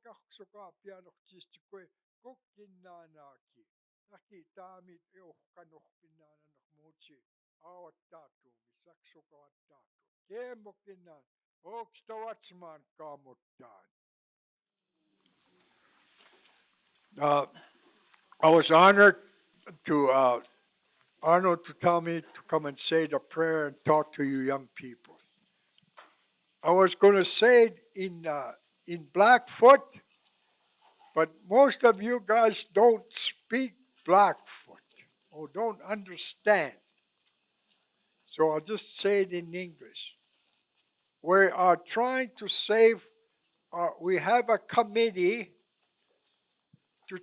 kahsuka pianohtisesti kuin kokkinnaanaaki. Näki taamit euhkanohpinnaana muutsi aottaatu, misaksuka attaatu. Kiemmokinnaan, okstavatsmaan kaamuttaan. I was honored to tell me to come and say the prayer and talk to you young people. I was going to say it in Blackfoot, but most of you guys don't speak Blackfoot or don't understand. So I'll just say it in English. We are trying to save, we have a committee to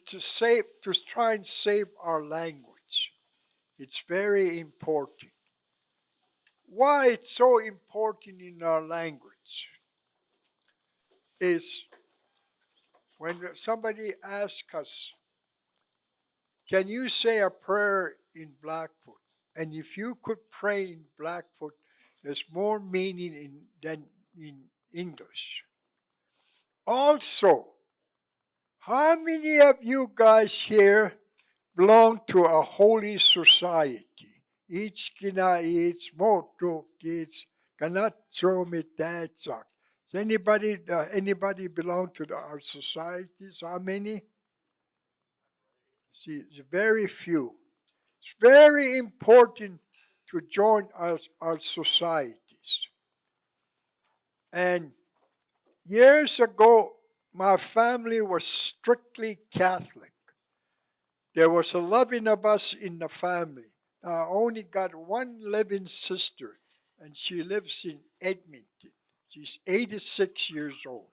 try and save our language. It's very important. Why it's so important in our language is when somebody asks us, can you say a prayer in Blackfoot? And if you could pray in Blackfoot, there's more meaning than in English. Also, how many of you guys here belong to a holy society? Each kina each moto each kanatso mitatsak. Does anybody belong to our societies? How many? See, very few. It's very important to join our societies. And years ago, my family was strictly Catholic. There was 11 of us in the family. I only got one living sister, and she lives in Edmonton. She's 86 years old.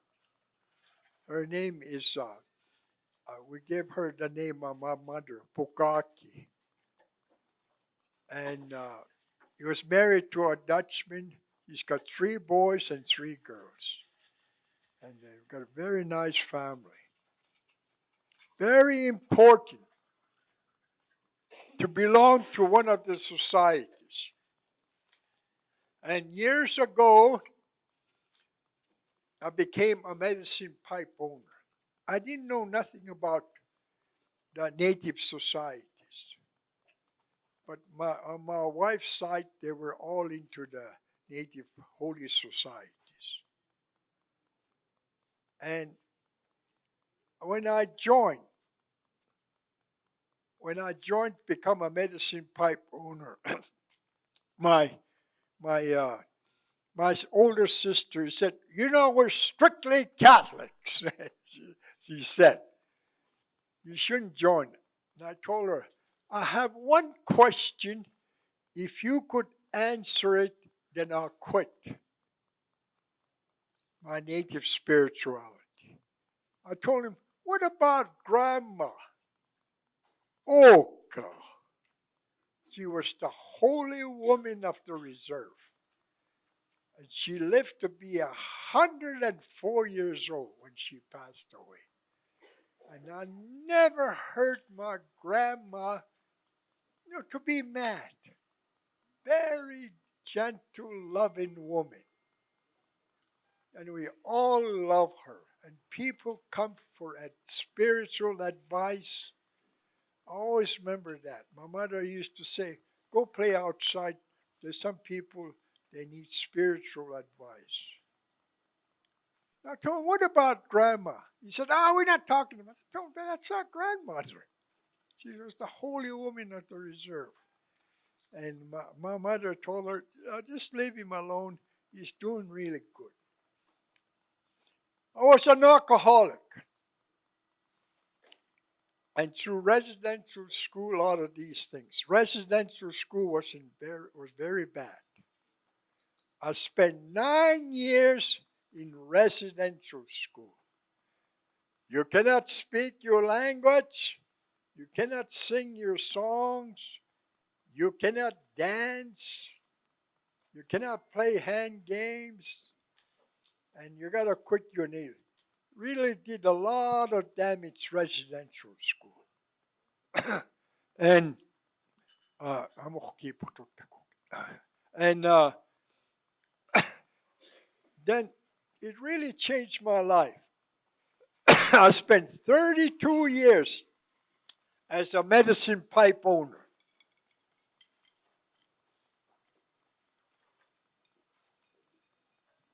Her name is, we gave her the name of my mother, Pukaki. And he was married to a Dutchman. He's got 3 boys and 3 girls. And they've got a very nice family. Very important to belong to one of the societies. And years ago, I became a medicine pipe owner. I didn't know nothing about the native societies. But on my wife's side, they were all into the native holy societies. And when I joined, become a medicine pipe owner, my older sister said, we're strictly Catholics. she said, you shouldn't join. And I told her, I have one question. If you could answer it, then I'll quit my native spirituality. I told him, what about Grandma? Oh, God. She was the holy woman of the reserve. And she lived to be 104 years old when she passed away. And I never heard my grandma, to be mad. Very gentle, loving woman. And we all love her. And people come for spiritual advice. I always remember that. My mother used to say, go play outside. There's some people, they need spiritual advice. I told him, what about Grandma? He said, we're not talking about it. I told him, that's our grandmother. She was the holy woman of the reserve. And my mother told her, just leave him alone. He's doing really good. I was an alcoholic. And through residential school, all of these things. Residential school was very bad. I spent 9 years in residential school. You cannot speak your language. You cannot sing your songs. You cannot dance. You cannot play hand games. And you got to quit your native. Really did a lot of damage residential school. And then it really changed my life. I spent 32 years as a medicine pipe owner.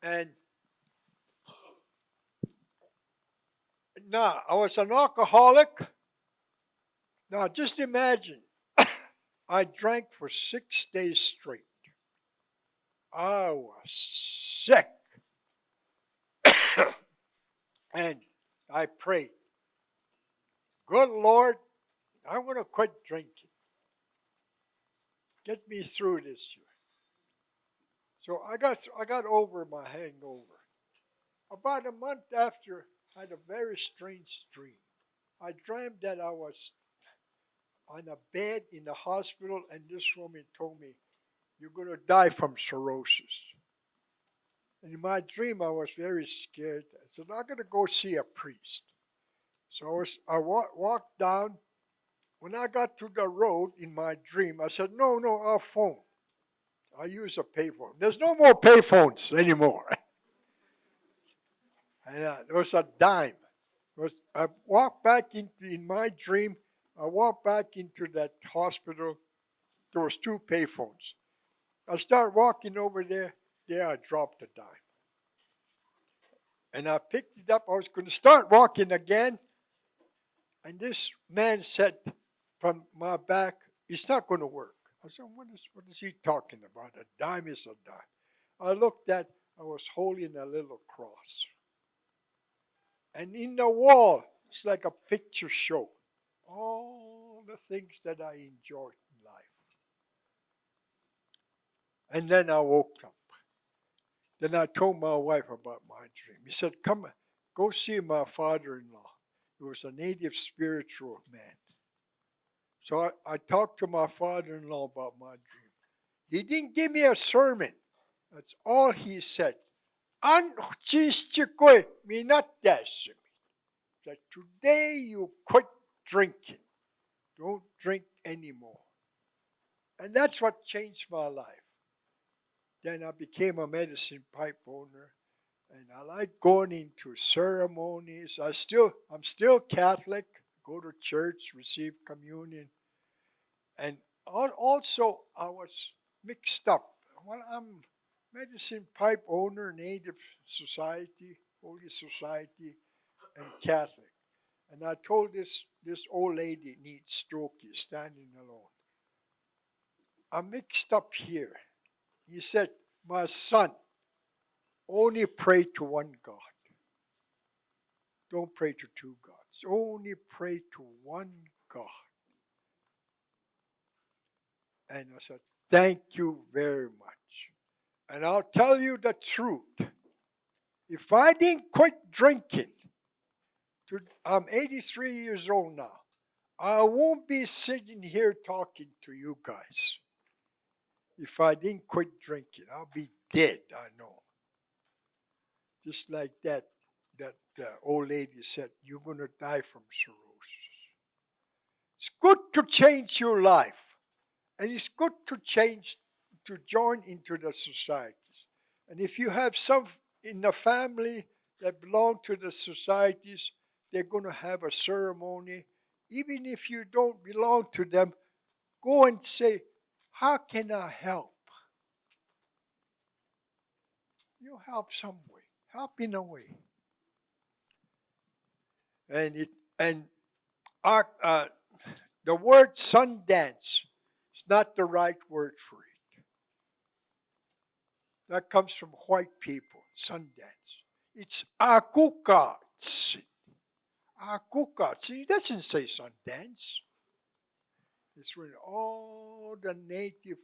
And now I was an alcoholic. Now just imagine, I drank for 6 days straight. I was sick. And I prayed, good Lord, I want to quit drinking. Get me through this year. So I got over my hangover. About a month after, I had a very strange dream. I dreamed that I was on a bed in the hospital, and this woman told me, you're going to die from cirrhosis. And in my dream, I was very scared. I said, I'm going to go see a priest. So I walked down. When I got to the road in my dream, I said, no, I'll phone. I use a payphone. There's no more payphones anymore. And it was a dime. I walked back in my dream, I walked back into that hospital. There was 2 payphones. I start walking over there. There I dropped a dime. And I picked it up. I was going to start walking again. And this man said from my back, it's not going to work. I said, what is he talking about? A dime is a dime. I looked at, I was holding a little cross. And in the wall, it's like a picture show. All the things that I enjoyed in life. And then I woke up. Then I told my wife about my dream. He said, come, go see my father-in-law. He was a native spiritual man. So I talked to my father-in-law about my dream. He didn't give me a sermon. That's all he said. Aitsi'poyiiksi that today you quit drinking. Don't drink anymore. And that's what changed my life. Then I became a medicine pipe owner. And I like going into ceremonies. I'm still Catholic. Go to church, receive communion. And also I was mixed up. Well, I'm medicine pipe owner, Native Society, Holy Society, and Catholic. And I told this old lady needs stroke, is standing alone. I'm mixed up here. He said, my son, only pray to one God. Don't pray to 2 gods. Only pray to one God. And I said, thank you very much. And I'll tell you the truth. If I didn't quit drinking, I'm 83 years old now, I won't be sitting here talking to you guys. If I didn't quit drinking, I'll be dead, I know. Just like that old lady said, you're going to die from cirrhosis. It's good to change your life. And it's good to join into the societies. And if you have some in the family that belong to the societies, they're going to have a ceremony. Even if you don't belong to them, go and say, how can I help? You help some way. Help in a way. And the word Sundance is not the right word for it. That comes from white people, Sundance. It's Akukats. Akukats. He doesn't say Sundance. It's when all the native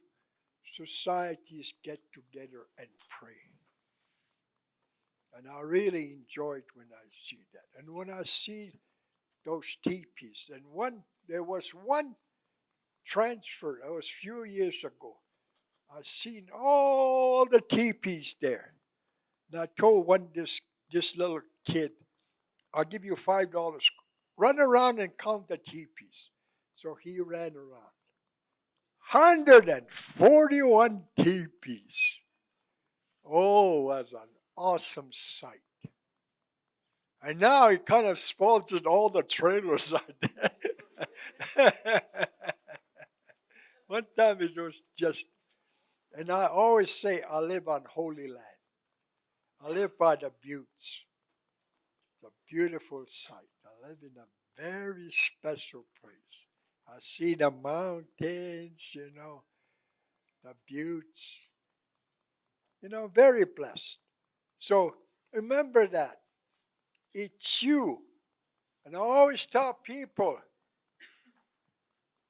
societies get together and pray. And I really enjoyed when I see that. And when I see those tipis, and there was one transfer, that was a few years ago. I seen all the tipis there. And I told this little kid, I'll give you $5. Run around and count the tipis. So he ran around. 141 tipis. Oh, it was an awesome sight. And now he kind of sponsored all the trailers out there. One time it was just, and I always say I live on Holy Land. I live by the buttes. It's a beautiful sight. I live in a very special place. I see the mountains, the buttes. Very blessed. So remember that. It's you. And I always tell people,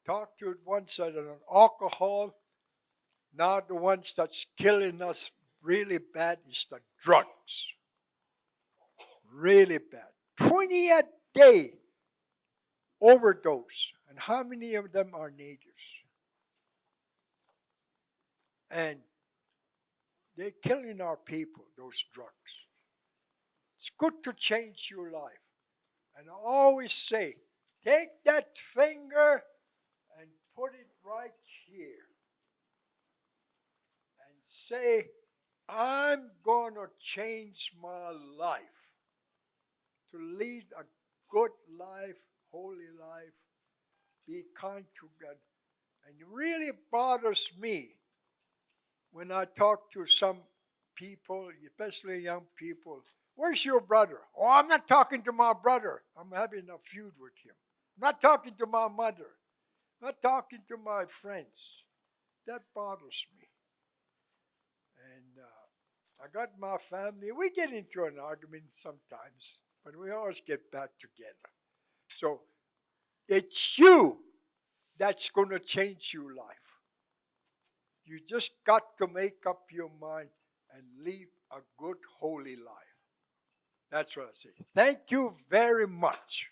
talk to it once on alcohol. Now the ones that's killing us really bad is the drugs. Really bad. 20 a day overdose. And how many of them are natives? And they're killing our people, those drugs. It's good to change your life. And I always say, take that finger and put it right here. And say, I'm going to change my life to lead a good life, holy life, be kind to God. And it really bothers me when I talk to some people, especially young people. Where's your brother? Oh, I'm not talking to my brother. I'm having a feud with him. I'm not talking to my mother. I'm not talking to my friends. That bothers me. And I got my family. We get into an argument sometimes, but we always get back together. So it's you that's going to change your life. You just got to make up your mind and live a good, holy life. That's what I say. Thank you very much.